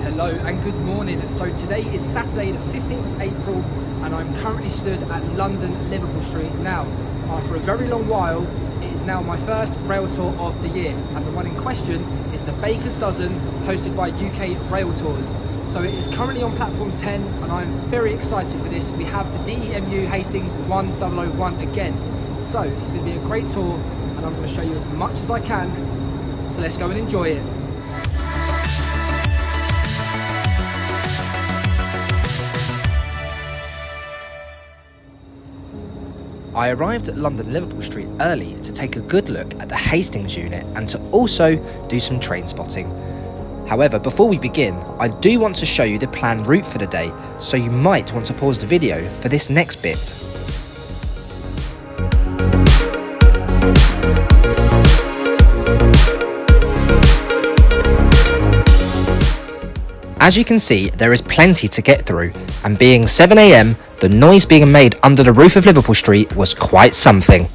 Hello and good morning. So today is Saturday the 15th of April and I'm currently stood at London Liverpool Street. Now, after a very long while, it is now my first rail tour of the year, and the one in question is the Baker's Dozen, hosted by UKRAILTOURS. So it is currently on platform 10 and I'm very excited for this. We have the DEMU Hastings 1001 again. So it's going to be a great tour and I'm going to show you as much as I can. So let's go and enjoy it. I arrived at London Liverpool Street early to take a good look at the Hastings unit and to also do some train spotting. However, before we begin, I do want to show you the planned route for the day, so you might want to pause the video for this next bit. As you can see, there is plenty to get through, and being 7 AM, the noise being made under the roof of Liverpool Street was quite something.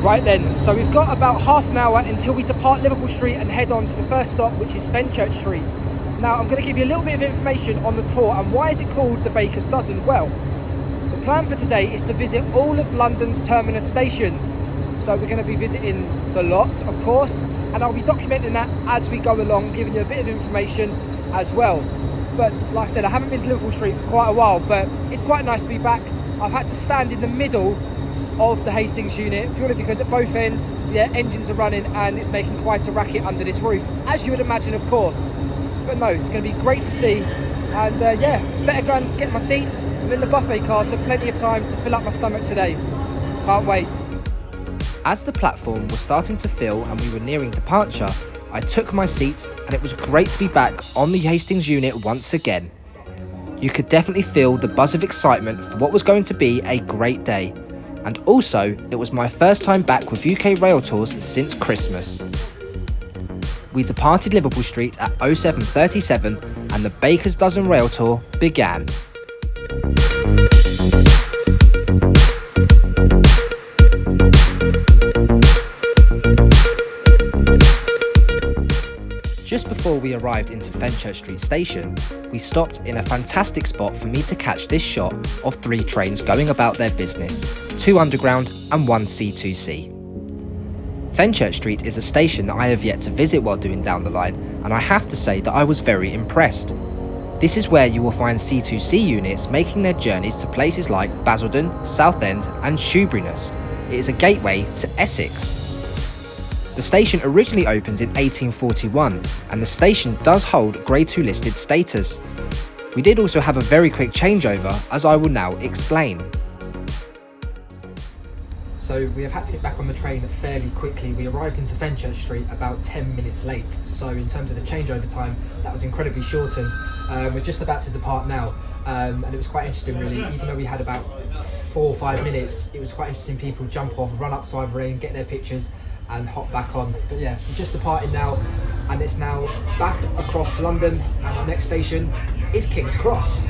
Right then, so we've got about half an hour until we depart Liverpool Street and head on to the first stop, which is Fenchurch Street. Now, I'm going to give you a little bit of information on the tour, and why is it called the Baker's Dozen? Well, the plan for today is to visit all of London's terminus stations. So we're going to be visiting the lot, of course, and I'll be documenting that as we go along, giving you a bit of information as well. But like I said, I haven't been to Liverpool Street for quite a while, but it's quite nice to be back. I've had to stand in the middle of the Hastings unit purely because at both ends the engines are running and it's making quite a racket under this roof, as you would imagine, of course. But no, it's going to be great to see. And yeah, better go and get my seats. I'm in the buffet car, so plenty of time to fill up my stomach today. Can't wait. As the platform was starting to fill and we were nearing departure, I took my seat and it was great to be back on the Hastings unit once again. You could definitely feel the buzz of excitement for what was going to be a great day. And also, it was my first time back with UKRAILTOURS since Christmas. We departed Liverpool Street at 07:37 and the Baker's Dozen Rail Tour began. Just before we arrived into Fenchurch Street station, we stopped in a fantastic spot for me to catch this shot of 3 trains going about their business, 2 underground and 1 C2C. Fenchurch Street is a station that I have yet to visit while doing Down the Line, and I have to say that I was very impressed. This is where you will find C2C units making their journeys to places like Basildon, Southend and Shoeburyness. It is a gateway to Essex. The station originally opened in 1841 and the station does hold Grade 2 listed status. We did also have a very quick changeover, as I will now explain. So we have had to get back on the train fairly quickly. We arrived into Fenchurch Street about 10 minutes late. So in terms of the changeover time, that was incredibly shortened. We're just about to depart now. And it was quite interesting really, even though we had about 4 or 5 minutes, it was quite interesting. People jump off, run up to either end, get their pictures and hop back on. But yeah, we're just departed now and it's now back across London and our next station is King's Cross.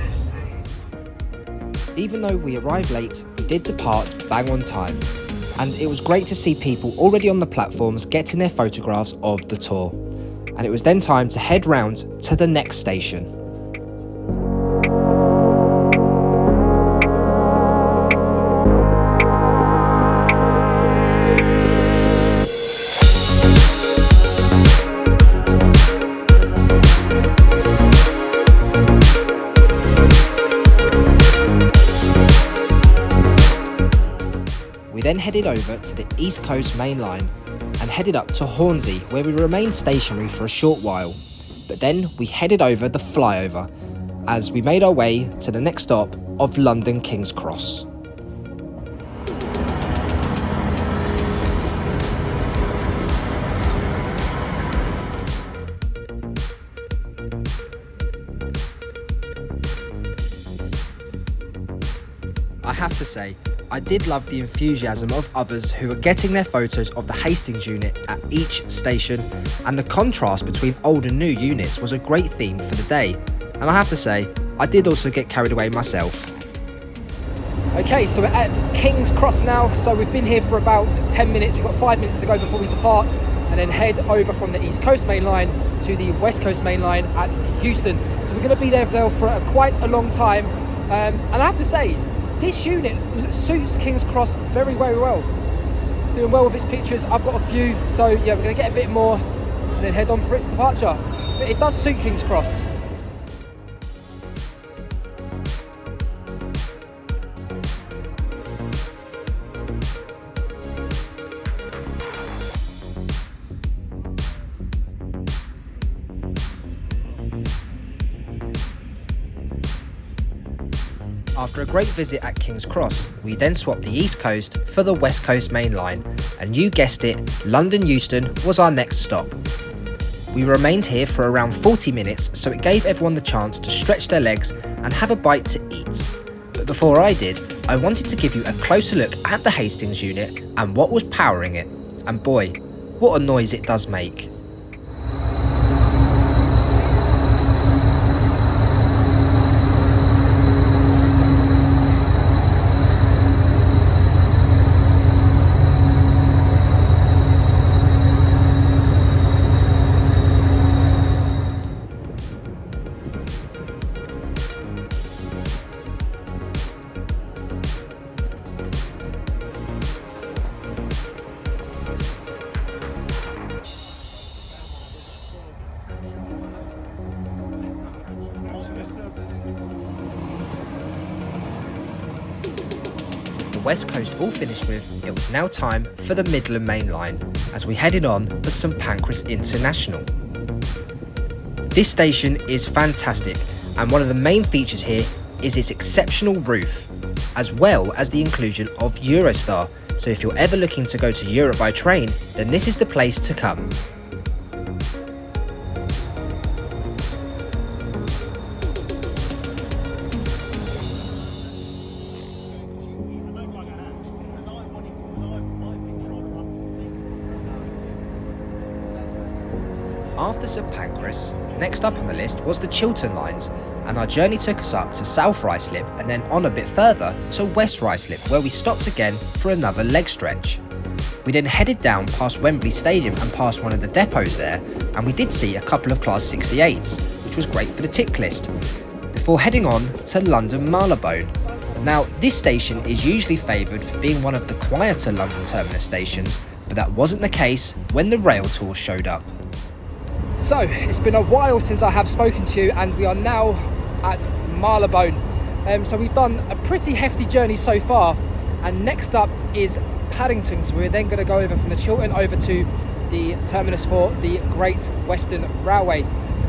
Even though we arrived late, we did depart bang on time. And it was great to see people already on the platforms getting their photographs of the tour. And it was then time to head round to the next station. We then headed over to the East Coast Main Line and headed up to Hornsey, where we remained stationary for a short while. But then we headed over the flyover as we made our way to the next stop of London King's Cross. I have to say, I did love the enthusiasm of others who were getting their photos of the Hastings unit at each station, and the contrast between old and new units was a great theme for the day. And I have to say, I did also get carried away myself. Okay, so we're at King's Cross now. So we've been here for about 10 minutes. We've got 5 minutes to go before we depart, and then head over from the East Coast Main Line to the West Coast Main Line at Euston. So we're going to be there for quite a long time. And I have to say, this unit suits King's Cross very, very well. Doing well with its pictures. I've got a few, so yeah, we're going to get a bit more and then head on for its departure. But it does suit King's Cross. After a great visit at King's Cross, we then swapped the East Coast for the West Coast Main Line, and you guessed it, London Euston was our next stop. We remained here for around 40 minutes, so it gave everyone the chance to stretch their legs and have a bite to eat. But before I did, I wanted to give you a closer look at the Hastings unit and what was powering it, and boy, what a noise it does make. West Coast all finished with, it was now time for the Midland Main Line as we headed on for St Pancras International. This station is fantastic, and one of the main features here is its exceptional roof, as well as the inclusion of Eurostar, so if you're ever looking to go to Europe by train, then this is the place to come. After St Pancras, next up on the list was the Chiltern lines, and our journey took us up to South Ruislip and then on a bit further to West Ruislip, where we stopped again for another leg stretch. We then headed down past Wembley Stadium and past one of the depots there, and we did see a couple of Class 68s, which was great for the tick list, before heading on to London Marylebone. Now, this station is usually favoured for being one of the quieter London terminus stations, but that wasn't the case when the Railtour showed up. So, it's been a while since I have spoken to you, and we are now at Marylebone. So we've done a pretty hefty journey so far, and next up is Paddington. So we're then going to go over from the Chiltern over to the terminus for the Great Western Railway.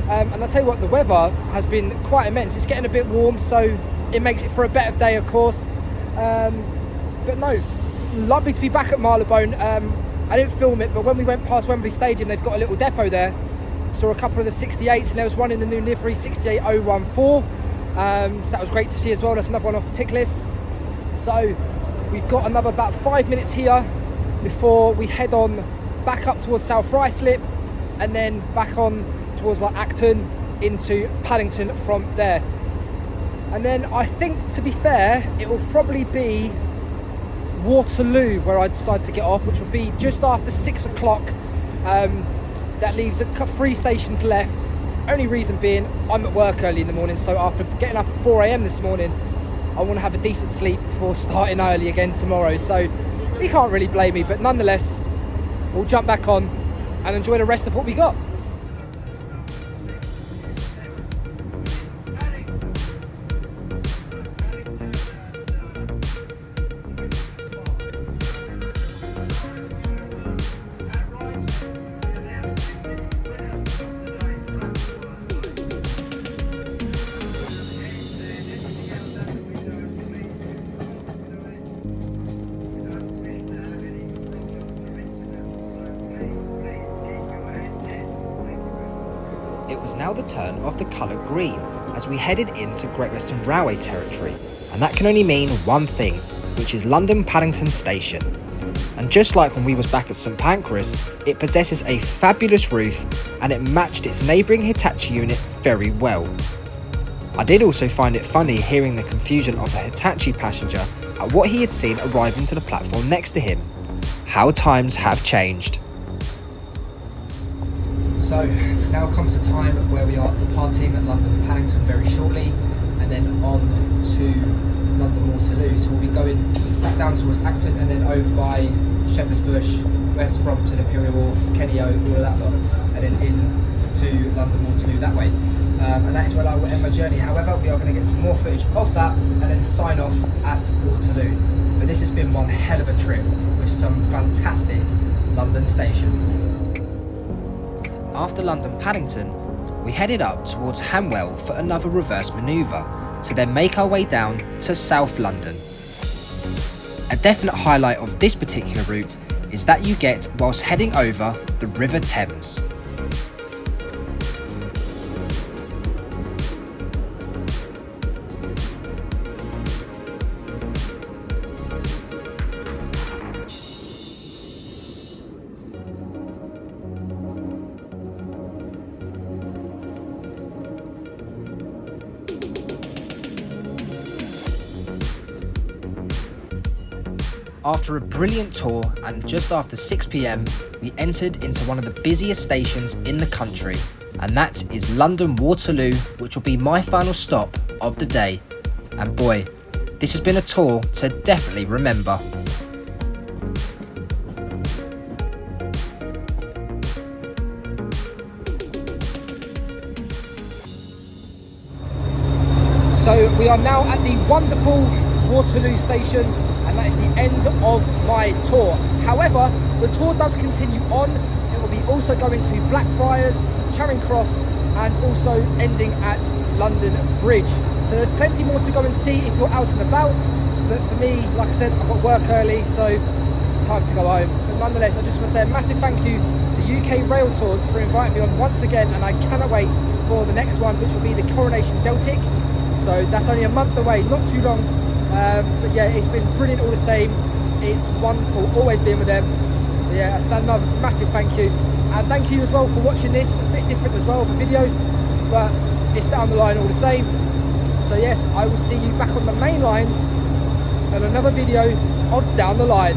And I'll tell you what, the weather has been quite immense. It's getting a bit warm, so it makes it for a better day, of course. But no, lovely to be back at Marylebone. I didn't film it, but when we went past Wembley Stadium, they've got a little depot there. Saw a couple of the 68s, and there was one in the new livery, 68014. So that was great to see as well. That's another one off the tick list. So we've got another about 5 minutes here before we head on back up towards South Ruislip, and then back on towards like Acton into Paddington from there. And then I think, to be fair, it will probably be Waterloo where I decide to get off, which will be just after 6 o'clock. That leaves 3 stations left. Only reason being, I'm at work early in the morning, so after getting up at 4 AM this morning, I want to have a decent sleep before starting early again tomorrow. So you can't really blame me, but nonetheless, we'll jump back on and enjoy the rest of what we got. It was now the turn of the colour green as we headed into Great Western Railway territory, and that can only mean one thing, which is London Paddington Station. And just like when we was back at St Pancras, it possesses a fabulous roof and it matched its neighbouring Hitachi unit very well. I did also find it funny hearing the confusion of a Hitachi passenger at what he had seen arriving to the platform next to him. How times have changed. So now comes the time where we are departing London Paddington very shortly, and then on to London Waterloo. So we'll be going back down towards Acton and then over by Shepherd's Bush, West Brompton, Imperial Wharf, Kenny O, all of that lot, and then in to London Waterloo that way. And that is where I will end my journey. However, we are going to get some more footage of that and then sign off at Waterloo. But this has been one hell of a trip with some fantastic London stations. After London Paddington, we headed up towards Hanwell for another reverse manoeuvre to then make our way down to South London. A definite highlight of this particular route is that you get whilst heading over the River Thames. After a brilliant tour and just after 6 PM, we entered into one of the busiest stations in the country, and that is London Waterloo, which will be my final stop of the day. And boy, this has been a tour to definitely remember. So we are now at the wonderful Waterloo station, and that is the end of my tour. However, the tour does continue on. It will be also going to Blackfriars, Charing Cross, and also ending at London Bridge. So there's plenty more to go and see if you're out and about. But for me, like I said, I've got work early, so it's time to go home. But nonetheless, I just want to say a massive thank you to UKRAILTOURS for inviting me on once again, and I cannot wait for the next one, which will be the Coronation Deltic. So that's only a month away, not too long. But yeah, it's been brilliant all the same. It's wonderful always being with them. But yeah, another massive thank you. And thank you as well for watching this. A bit different as well of a video, but it's down the line all the same. So yes, I will see you back on the main lines on another video of Down the Line.